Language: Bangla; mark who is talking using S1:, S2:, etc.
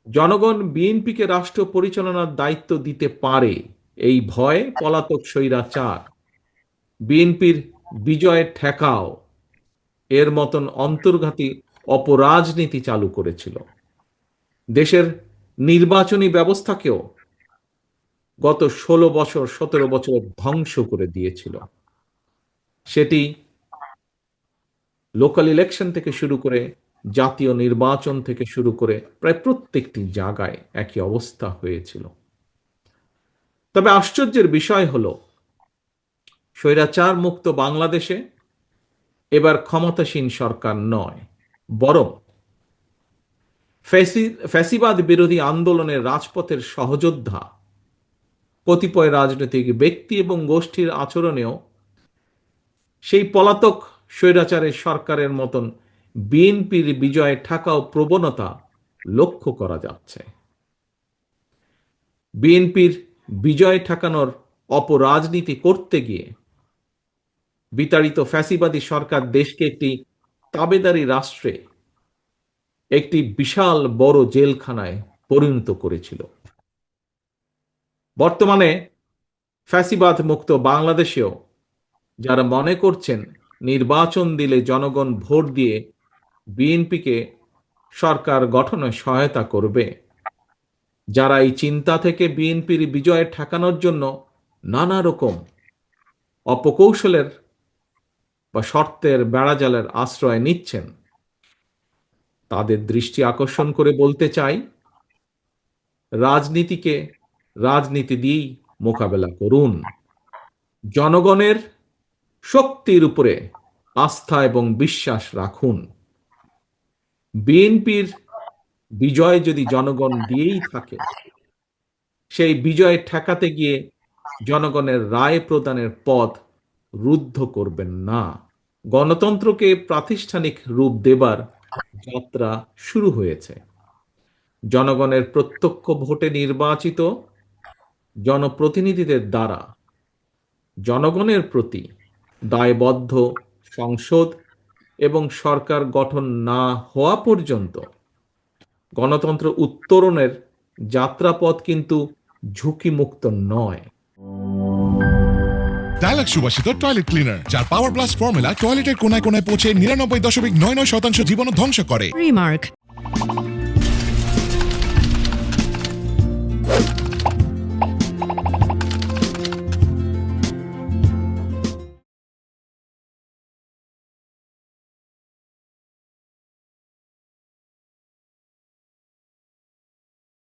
S1: জনগণ বিএনপিকে রাষ্ট্র পরিচালনার দায়িত্ব দিতে পারে এই ভয়ে পলাতক স্বৈরাচার বিএনপির বিজয় ঠেকাও এর মতন অন্তর্ঘাতী অপরাজনীতি চালু করেছিল। দেশের নির্বাচনী ব্যবস্থাকেও গত 16 বছর 17 বছর ধ্বংস করে দিয়েছিল। সেটি লোকাল ইলেকশন থেকে শুরু করে জাতীয় নির্বাচন থেকে শুরু করে প্রায় প্রত্যেকটি জায়গায় একই অবস্থা হয়েছিল। তবে আশ্চর্যের বিষয় হলো স্বৈরাচার মুক্ত বাংলাদেশে এবার ক্ষমতাসীন সরকার নয়, বরং ফ্যাসিবাদ বিরোধী আন্দোলনের রাজপথের সহযোদ্ধা কতিপয় রাজনৈতিক ব্যক্তি এবং গোষ্ঠীর আচরণেও সেই পলাতক স্বৈরাচারের সরকারের মতন বিএনপির বিজয় ঠেকাও প্রবণতা লক্ষ্য করা যাচ্ছে। বিএনপির বিজয় ঠেকানোর অপরাজনীতি করতে গিয়ে বিতাড়িত ফ্যাসিবাদী সরকার দেশকে একটি তাবেদারি রাষ্ট্রে একটি বিশাল বড় জেলখানায় পরিণত করেছিল। বর্তমানে ফ্যাসিবাদ মুক্ত বাংলাদেশেও যারা মনে করছেন নির্বাচন দিলে জনগণ ভোট দিয়ে বিএনপিকে সরকার গঠনে সহায়তা করবে, যারা এই চিন্তা থেকে বিএনপির বিজয় ঠেকানোর জন্য নানা রকম অপকৌশলের বা শর্তের বেড়াজালের আশ্রয় নিচ্ছেন, তাদের দৃষ্টি আকর্ষণ করে বলতে চাই, রাজনীতিকে রাজনীতি দিয়েই মোকাবেলা করুন। জনগণের শক্তির উপরে আস্থা এবং বিশ্বাস রাখুন। বিএনপির বিজয় যদি জনগণ দিয়েই থাকে, সেই বিজয় ঠেকাতে গিয়ে জনগণের রায় প্রদানের পথ রুদ্ধ করবেন না। গণতন্ত্রকে প্রাতিষ্ঠানিক রূপ দেবার যাত্রা শুরু হয়েছে। জনগণের প্রত্যক্ষ ভোটে নির্বাচিত জনপ্রতিনিধিদের দ্বারা জনগণের প্রতি দায়বদ্ধ সংসদ এবং সরকার গঠন না হওয়া পর্যন্ত গণতন্ত্র উত্তরণের যাত্রাপথ কিন্তু ঝুঁকিমুক্ত নয়।
S2: ডায়ালগ সুবাসিত টয়লেট ক্লিনার, যার পাওয়ার প্লাস ফর্মুলা টয়লেটের কোনায় কোনায় পৌঁছে 99.99% জীবাণু ধ্বংস করে।
S3: রিমার্ক।